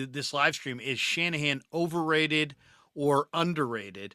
this live stream, is Shanahan overrated or underrated?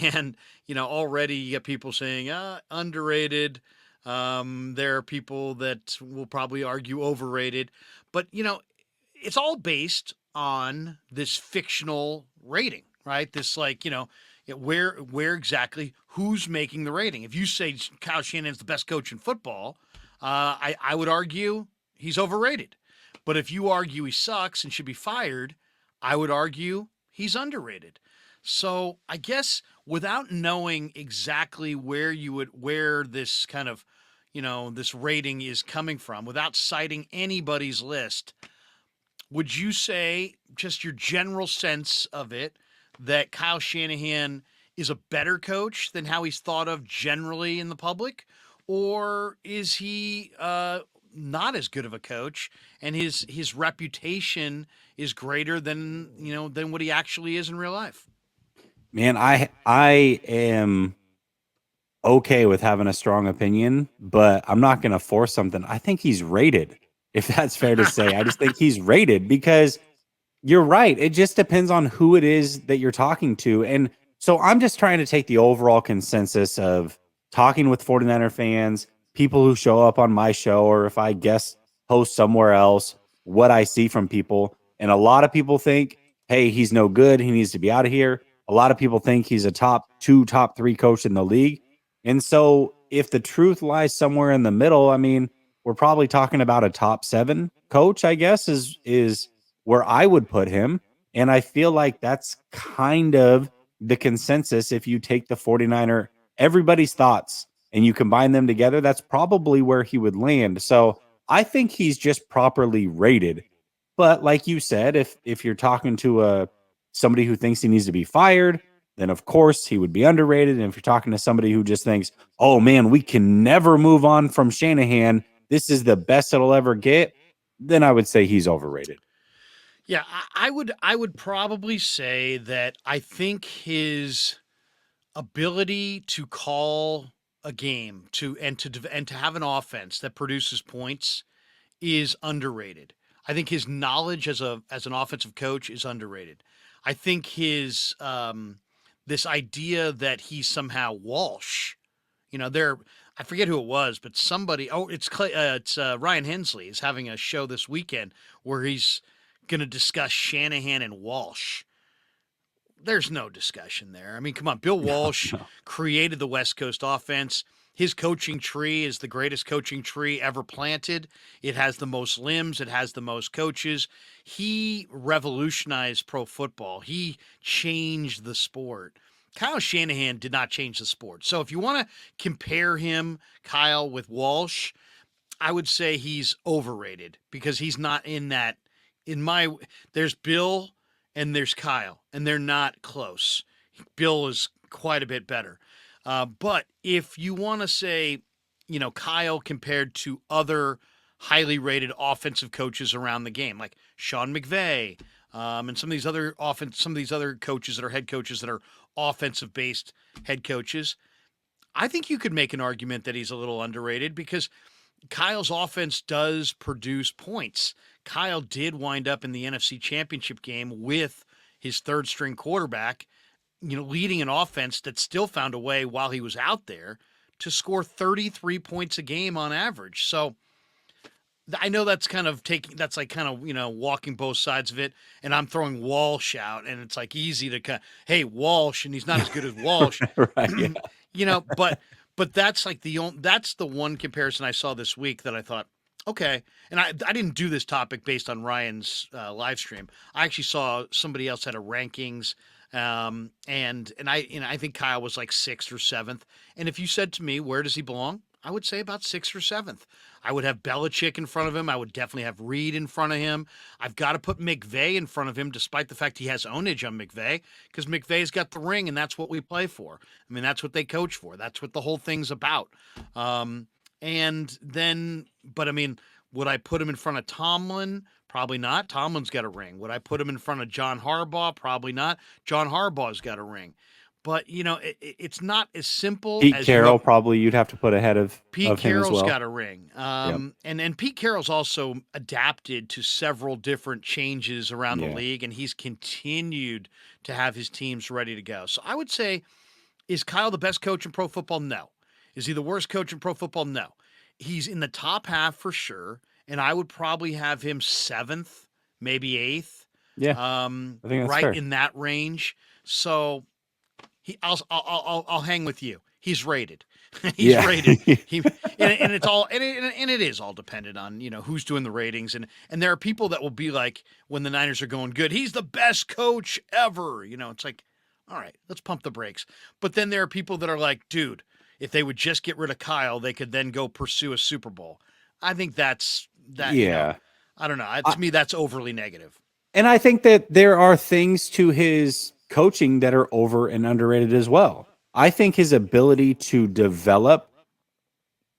And, already you get people saying, underrated. There are people that will probably argue overrated. But, it's all based on this fictional rating, right? This, like, where exactly, who's making the rating? If you say Kyle Shanahan's the best coach in football, I would argue he's overrated. But if you argue he sucks and should be fired, I would argue he's underrated. So I guess without knowing exactly where this kind of, this rating is coming from, without citing anybody's list, would you say, just your general sense of it, that Kyle Shanahan is a better coach than how he's thought of generally in the public? Or is he not as good of a coach, and his reputation is greater than what he actually is in real life? Man, I am okay with having a strong opinion, but I'm not going to force something. I think he's rated, if that's fair to say. I just think he's rated because you're right. It just depends on who it is that you're talking to. And so I'm just trying to take the overall consensus of talking with 49er fans, people who show up on my show, or if I guest host somewhere else, what I see from people. And a lot of people think, hey, he's no good. He needs to be out of here. A lot of people think he's a top two, top three coach in the league. And so if the truth lies somewhere in the middle, I mean, we're probably talking about a top seven coach, I guess, is where I would put him. And I feel like that's kind of the consensus. If you take the 49er, everybody's thoughts, and you combine them together, that's probably where he would land. So I think he's just properly rated. But like you said, if you're talking to somebody who thinks he needs to be fired, then of course he would be underrated. And if you're talking to somebody who just thinks, oh man, we can never move on from Shanahan, this is the best it'll ever get, then I would say he's overrated. Yeah, I would probably say that I think his ability to call a game and to have an offense that produces points is underrated. I think his knowledge as an offensive coach is underrated. I think his this idea that he's somehow Walsh, there, I forget who it was, but somebody, it's Ryan Hensley is having a show this weekend where he's going to discuss Shanahan and Walsh. There's no discussion there. I mean, come on. Bill No, Walsh no. created the West Coast offense. His coaching tree is the greatest coaching tree ever planted. It has the most limbs, it has the most coaches. He revolutionized pro football, he changed the sport. Kyle Shanahan did not change the sport. So if you want to compare him, Kyle, with Walsh, I would say he's overrated because he's not in that. In my, there's Bill and there's Kyle, and they're not close. Bill is quite a bit better. But if you want to say, Kyle compared to other highly rated offensive coaches around the game, like Sean McVay, and some of these other coaches that are head coaches that are offensive based head coaches, I think you could make an argument that he's a little underrated because Kyle's offense does produce points. Kyle did wind up in the NFC Championship game with his third string quarterback, leading an offense that still found a way while he was out there to score 33 points a game on average. So I know that's like kind of, walking both sides of it. And I'm throwing Walsh out, and it's like easy to hey, Walsh, and he's not as good as Walsh. Right. Yeah. But that's like that's the one comparison I saw this week that I thought, okay. And I didn't do this topic based on Ryan's live stream. I actually saw somebody else had a rankings, and I think Kyle was like sixth or seventh. And if you said to me, where does he belong? I would say about sixth or seventh. I would have Belichick in front of him. I would definitely have Reed in front of him. I've got to put McVay in front of him, despite the fact he has ownage on McVay, because McVay's got the ring, and that's what we play for. I mean, that's what they coach for. That's what the whole thing's about. And then, but I mean, would I put him in front of Tomlin? Probably not. Tomlin's got a ring. Would I put him in front of John Harbaugh? Probably not. John Harbaugh's got a ring. but it's not as simple Pete as you Carroll have. probably you'd have to put ahead Pete of him as Carroll's well. got a ring. Yep. And Pete Carroll's also adapted to several different changes around the Yeah. league, and he's continued to have his teams ready to go. So I would say, is Kyle the best coach in pro football? No. Is he the worst coach in pro football? No. He's in the top half for sure, and I would probably have him seventh, maybe eighth, Yeah. I think that's right fair. in that range. So I'll hang with you. He's rated. He's Yeah. rated. He and it's all and it is all dependent on who's doing the ratings, and there are people that will be like, when the Niners are going good, he's the best coach ever. It's like, all right, let's pump the brakes. But then there are people that are like, dude, if they would just get rid of Kyle, they could then go pursue a Super Bowl. I think that's that. Yeah. I don't know. I, To me, that's overly negative. and I think that there are things to his coaching that are over and underrated as well. I think his ability to develop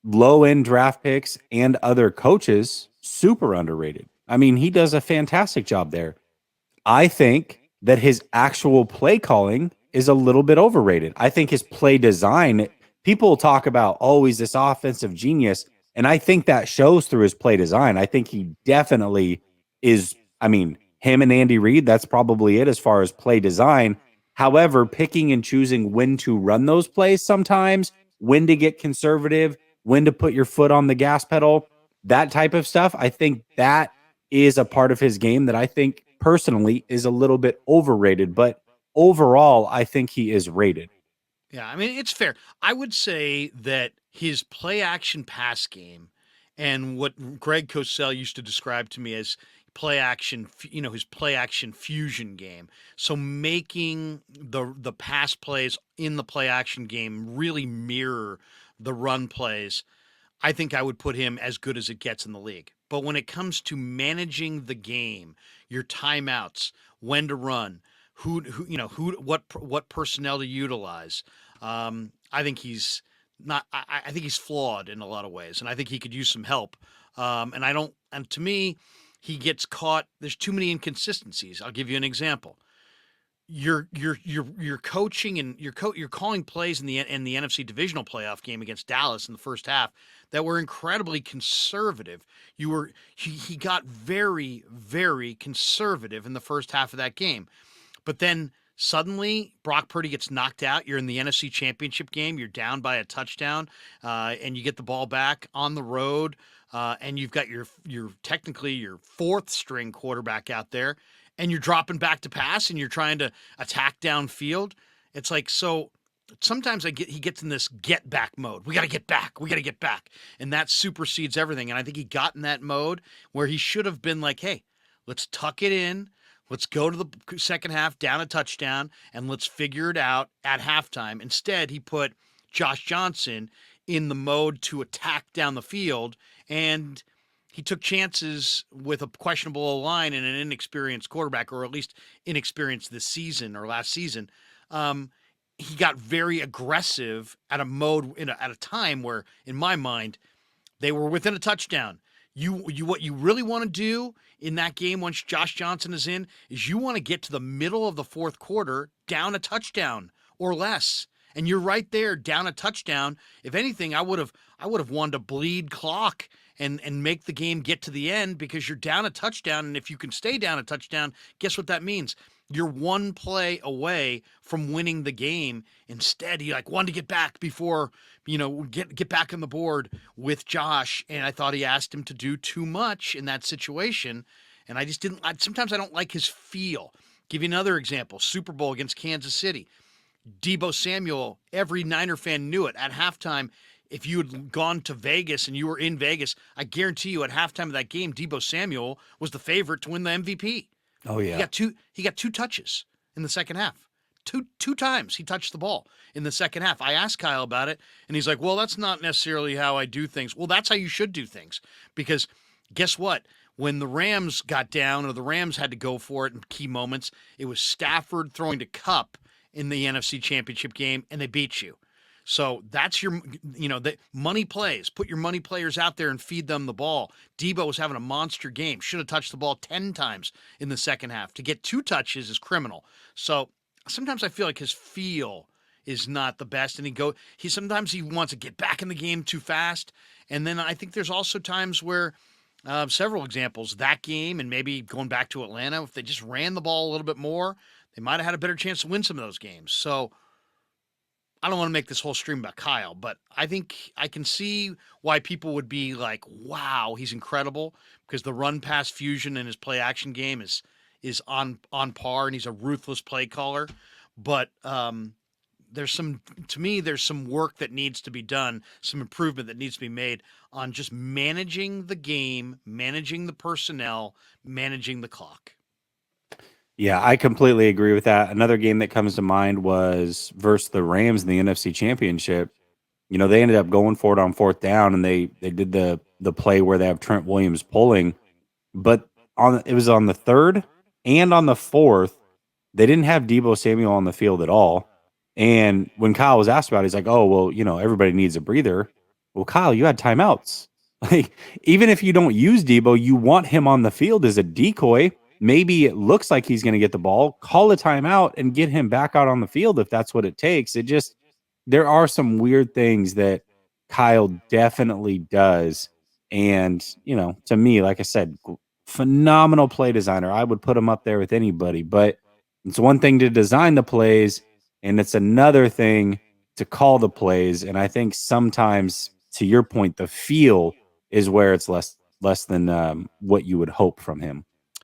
low end draft picks and other coaches super underrated. I mean, he does a fantastic job there. I think that his actual play calling is a little bit overrated. I think his play design, people talk about, oh, he's this offensive genius. And I think that shows through his play design. I think he definitely is. I mean, him and Andy Reid, that's probably it as far as play design. However, picking and choosing when to run those plays sometimes, when to get conservative, when to put your foot on the gas pedal, that type of stuff, I think that is a part of his game that I think personally is a little bit overrated, but overall, I think he is rated. Yeah, I mean, it's fair. I would say that his play action pass game and what Greg Cosell used to describe to me as play action, his play action fusion game. So making the pass plays in the play action game really mirror the run plays. I think I would put him as good as it gets in the league. But when it comes to managing the game, your timeouts, when to run, what personnel to utilize, I think he's not. I think he's flawed in a lot of ways, and I think he could use some help. And I don't. And to me, he gets caught. There's too many inconsistencies. I'll give you an example. You're coaching and you're calling plays in the NFC divisional playoff game against Dallas in the first half that were incredibly conservative. He got very, very conservative in the first half of that game. But then suddenly Brock Purdy gets knocked out. You're in the NFC Championship game. You're down by a touchdown, and you get the ball back on the road, and you've got your technically your fourth string quarterback out there, and you're dropping back to pass, and you're trying to attack downfield. It's like, so sometimes he gets in this get back mode. We got to get back. We got to get back, and that supersedes everything. And I think he got in that mode where he should have been like, hey, let's tuck it in. Let's go to the second half, down a touchdown, and let's figure it out at halftime. Instead, he put Josh Johnson in the mode to attack down the field, and he took chances with a questionable line and an inexperienced quarterback, or at least inexperienced this season or last season. He got very aggressive at at a time where, in my mind, they were within a touchdown. What you really want to do in that game once Josh Johnson is in is you want to get to the middle of the fourth quarter down a touchdown or less. And you're right there down a touchdown. If anything, I would have wanted to bleed clock and make the game get to the end, because you're down a touchdown, and if you can stay down a touchdown, guess what that means? You're one play away from winning the game. Instead, he wanted to get back before, get back on the board with Josh. And I thought he asked him to do too much in that situation. And I just didn't. Sometimes I don't like his feel. Give you another example: Super Bowl against Kansas City. Deebo Samuel, every Niner fan knew it at halftime. If you had gone to Vegas and you were in Vegas, I guarantee you at halftime of that game, Deebo Samuel was the favorite to win the MVP. Oh yeah. He got two touches in the second half. Two times he touched the ball in the second half. I asked Kyle about it, and he's like, "Well, that's not necessarily how I do things." Well, that's how you should do things, because guess what? When the Rams got down, or the Rams had to go for it in key moments, it was Stafford throwing to Cup in the NFC Championship game, and they beat you. So that's your, the money plays. Put your money players out there and feed them the ball. Deebo was having a monster game. Should have touched the ball 10 times in the second half. To get two touches is criminal. So sometimes I feel like his feel is not the best, and he sometimes he wants to get back in the game too fast, and then I think there's also times where several examples that game and maybe going back to Atlanta, if they just ran the ball a little bit more, they might have had a better chance to win some of those games. So I don't want to make this whole stream about Kyle, but I think I can see why people would be like, "Wow, he's incredible," because the run pass fusion in his play action game is on par, and he's a ruthless play caller. But there's some work that needs to be done, some improvement that needs to be made on just managing the game, managing the personnel, managing the clock. Yeah, I completely agree with that. Another game that comes to mind was versus the Rams in the NFC Championship. You know, they ended up going for it on fourth down, and they did the play where they have Trent Williams pulling, but on it was on the third and on the fourth, they didn't have Debo Samuel on the field at all. And when Kyle was asked about it, he's like, "Oh, well, you know, everybody needs a breather." Well, Kyle, you had timeouts. Like, even if you don't use Debo, you want him on the field as a decoy. Maybe it looks like he's going to get the ball. Call a timeout and get him back out on the field if that's what it takes. It just there are some weird things that Kyle definitely does. And, you know, to me, like I said, phenomenal play designer. I would put him up there with anybody, but it's one thing to design the plays and it's another thing to call the plays. And I think sometimes, to your point, the feel is where it's less than what you would hope from him.